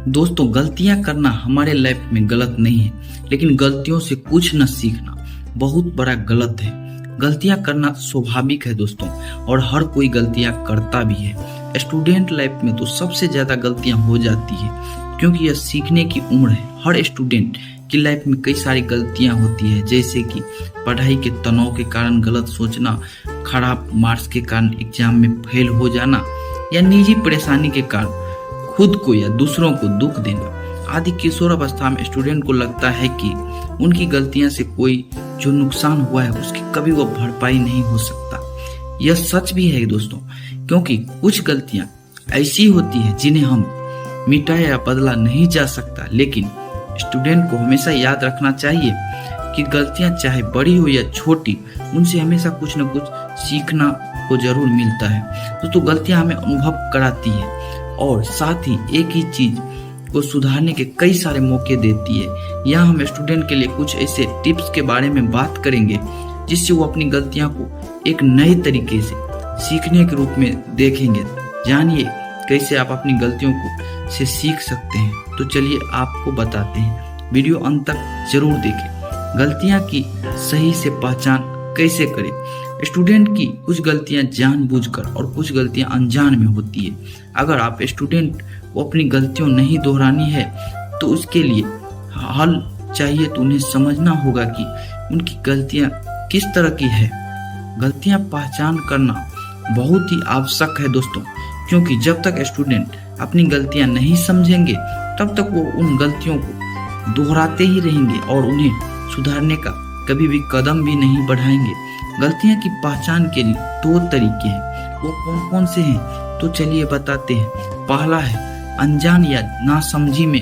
दोस्तों, गलतियां करना हमारे लाइफ में गलत नहीं है, लेकिन गलतियों से कुछ न सीखना बहुत बड़ा गलत है। गलतियां करना स्वाभाविक है दोस्तों, और हर कोई गलतियां करता भी है। स्टूडेंट लाइफ में तो सबसे ज्यादा गलतियां हो जाती है, क्योंकि यह सीखने की उम्र है। हर स्टूडेंट की लाइफ में कई सारी गलतियां होती है, जैसे कि पढ़ाई के तनाव के कारण गलत सोचना, खराब मार्क्स के कारण एग्जाम में फेल हो जाना, या निजी परेशानी के कारण खुद को या दूसरों को दुख देना आदि। किशोर अवस्था में स्टूडेंट को लगता है कि उनकी गलतियां से कोई जो नुकसान हुआ है उसकी कभी वो भरपाई नहीं हो सकता। यह सच भी है दोस्तों, क्योंकि कुछ गलतियां ऐसी होती है जिन्हें हम मिटाया या बदला नहीं जा सकता। लेकिन स्टूडेंट को हमेशा याद रखना चाहिए कि गलतियां चाहे बड़ी हो या छोटी, उनसे हमेशा कुछ न कुछ सीखना को जरूर मिलता है। तो गलतियां हमें अनुभव कराती है और साथ ही एक ही चीज को सुधारने के कई सारे मौके देती है। यहाँ हम स्टूडेंट के लिए कुछ ऐसे टिप्स के बारे में बात करेंगे जिससे वो अपनी गलतियां को एक नए तरीके से सीखने के रूप में देखेंगे। जानिए कैसे आप अपनी गलतियों को से सीख सकते हैं। तो चलिए आपको बताते हैं, वीडियो अंत तक जरूर देखें। गलतियां की सही से पहचान कैसे करें। स्टूडेंट की कुछ गलतियां जानबूझकर और कुछ गलतियां अनजान में होती है। अगर आप स्टूडेंट को अपनी गलतियों नहीं दोहरानी है तो उसके लिए हल चाहिए, तो उन्हें समझना होगा कि उनकी गलतियां किस तरह की है। गलतियां पहचान करना बहुत ही आवश्यक है दोस्तों, क्योंकि जब तक स्टूडेंट अपनी गलतियां नहीं समझेंगे तब तक वो उन गलतियों को दोहराते ही रहेंगे और उन्हें सुधारने का कभी भी कदम भी नहीं बढ़ाएंगे। गलतियां की पहचान के लिए दो तरीके हैं, वो कौन कौन से हैं तो चलिए बताते हैं। पहला है अनजान या नासमझी में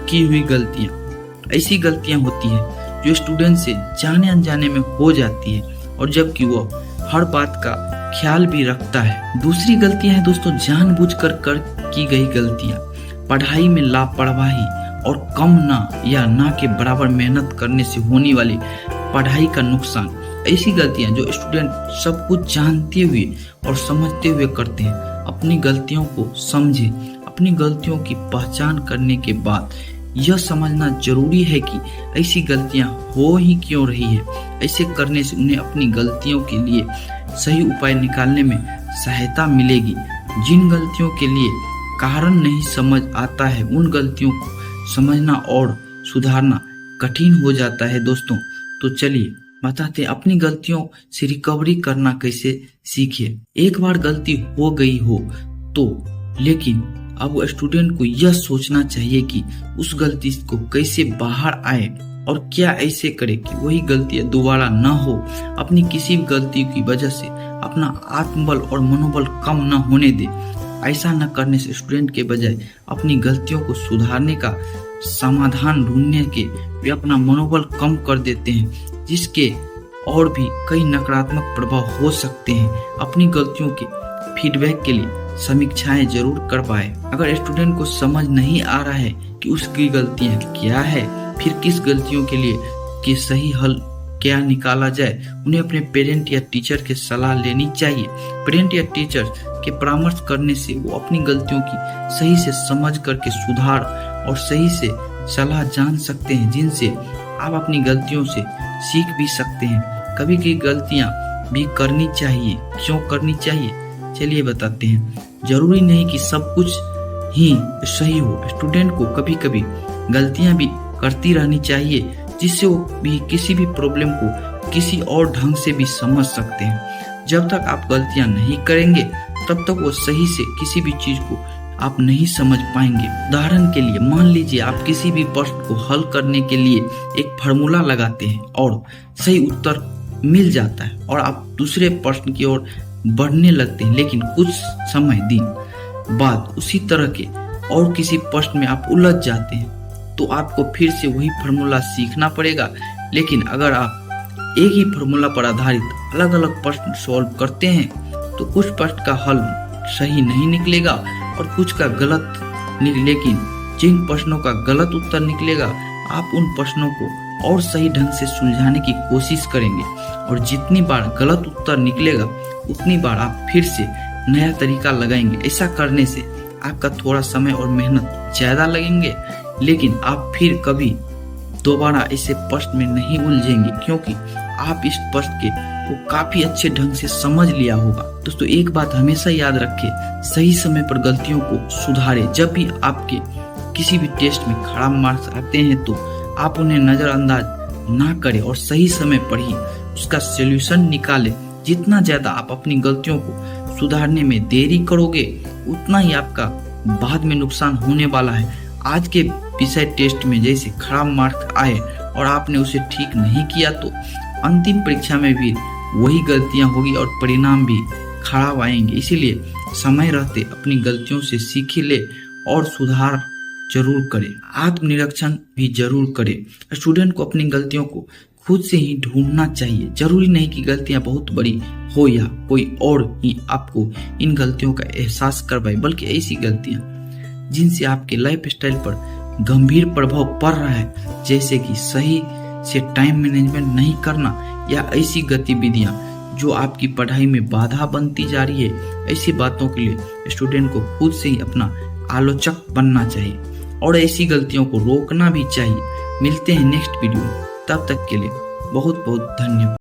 की हुई गलतियां। ऐसी गलतियां होती है जो स्टूडेंट से जाने अनजाने में हो जाती है, और जबकि वो हर बात का ख्याल भी रखता है। दूसरी गलतियां है दोस्तों जानबूझकर कर की गई गलतियां। पढ़ाई में लापरवाही और कम ना के बराबर मेहनत करने से होने वाली पढ़ाई का नुकसान। ऐसी गलतियां जो स्टूडेंट सब कुछ जानते हुए और समझते हुए करते हैं। अपनी गलतियों को समझे। अपनी गलतियों की पहचान करने के बाद यह समझना जरूरी है कि ऐसी गलतियां हो ही क्यों रही है। ऐसे करने से उन्हें अपनी गलतियों के लिए सही उपाय निकालने में सहायता मिलेगी। जिन गलतियों के लिए कारण नहीं समझ आता है, उन गलतियों को समझना और सुधारना कठिन हो जाता है दोस्तों। तो चलिए बताते हैं अपनी गलतियों से रिकवरी करना कैसे सीखिए। एक बार गलती हो गई हो तो, लेकिन अब स्टूडेंट को यह सोचना चाहिए कि उस गलती को कैसे बाहर आए और क्या ऐसे करे कि वही गलतियां दोबारा न हो। अपनी किसी भी गलती की वजह से अपना आत्मबल और मनोबल कम न होने दे। ऐसा न करने से स्टूडेंट के बजाय अपनी गलतियों को सुधारने का समाधान ढूंढने के वे अपना मनोबल कम कर देते हैं, जिसके और भी कई नकारात्मक प्रभाव हो सकते हैं। अपनी गलतियों के फीडबैक के लिए समीक्षाएं जरूर करवाएं। अगर स्टूडेंट को समझ नहीं आ रहा है कि उसकी गलतियां क्या है, फिर किस गलतियों के लिए कि सही हल क्या निकाला जाए, उन्हें अपने पेरेंट या टीचर की सलाह लेनी चाहिए। पेरेंट या टीचर के परामर्श करने से वो अपनी गलतियों की सही से समझ करके सुधार और सही से सलाह जान सकते हैं, जिनसे आप अपनी गलतियों से सीख भी सकते हैं। कभी कभी गलतियां भी करनी चाहिए। क्यों करनी चाहिए चलिए बताते हैं। जरूरी नहीं कि सब कुछ ही सही हो। स्टूडेंट को कभी कभी गलतियां भी करती रहनी चाहिए, जिससे वो भी किसी भी प्रॉब्लम को किसी और ढंग से भी समझ सकते हैं। जब तक आप गलतियां नहीं करेंगे तब तक वो सही से किसी भी चीज को आप नहीं समझ पाएंगे। उदाहरण के लिए मान लीजिए आप किसी भी प्रश्न को हल करने के लिए एक फार्मूला लगाते हैं और सही उत्तर मिल जाता है, और आप दूसरे प्रश्न की ओर बढ़ने लगते हैं, लेकिन कुछ समय दिन बाद उसी तरह के और किसी प्रश्न में आप उलझ जाते हैं, तो आपको फिर से वही फार्मूला सीखना पड़ेगा। लेकिन अगर आप एक ही फार्मूला पर आधारित अलग अलग प्रश्न सॉल्व करते हैं तो कुछ प्रश्न का हल सही नहीं निकलेगा और कुछ का गलत लेकिन जिन प्रश्नों का गलत उत्तर निकलेगा आप उन प्रश्नों को और सही ढंग से सुलझाने की कोशिश करेंगे, और जितनी बार गलत उत्तर निकलेगा उतनी बार आप फिर से नया तरीका लगाएंगे। ऐसा करने से आपका थोड़ा समय और मेहनत ज्यादा लगेंगे, लेकिन आप फिर कभी दोबारा इसे प्रश्न में नहीं उलझेंगे, क्योंकि आप इस प्रश्न के को काफी अच्छे ढंग से समझ लिया होगा। दोस्तों एक बात हमेशा याद रखें, सही समय पर गलतियों को सुधारें। जब भी आपके किसी भी टेस्ट में खराब मार्क्स आते हैं तो आप उन्हें नजरअंदाज ना करें और सही समय पर ही उसका सॉल्यूशन निकालें। जितना ज्यादा आप अपनी गलतियों को सुधारने में देरी करोगे, उतना ही आपका बाद में नुकसान होने वाला है। आज के विषय टेस्ट में जैसे खराब मार्क्स आए और आपने उसे ठीक नहीं किया, तो अंतिम परीक्षा में भी वही गलतियां होगी और परिणाम भी खराब आएंगे। इसीलिए समय रहते अपनी गलतियों से सीख ले और सुधार जरूर करें। आत्मनिरीक्षण भी जरूर करें। स्टूडेंट को अपनी गलतियों को खुद से ही ढूंढना चाहिए। जरूरी नहीं कि गलतियां बहुत बड़ी हो या कोई और ही आपको इन गलतियों का एहसास करवाए, बल्कि ऐसी गलतियां जिनसे आपके लाइफ स्टाइल पर गंभीर प्रभाव पड़ रहा है, जैसे कि सही से टाइम मैनेजमेंट नहीं करना या ऐसी गतिविधियां जो आपकी पढ़ाई में बाधा बनती जा रही है। ऐसी बातों के लिए स्टूडेंट को खुद से ही अपना आलोचक बनना चाहिए और ऐसी गलतियों को रोकना भी चाहिए। मिलते हैं नेक्स्ट वीडियो में, तब तक के लिए बहुत बहुत धन्यवाद।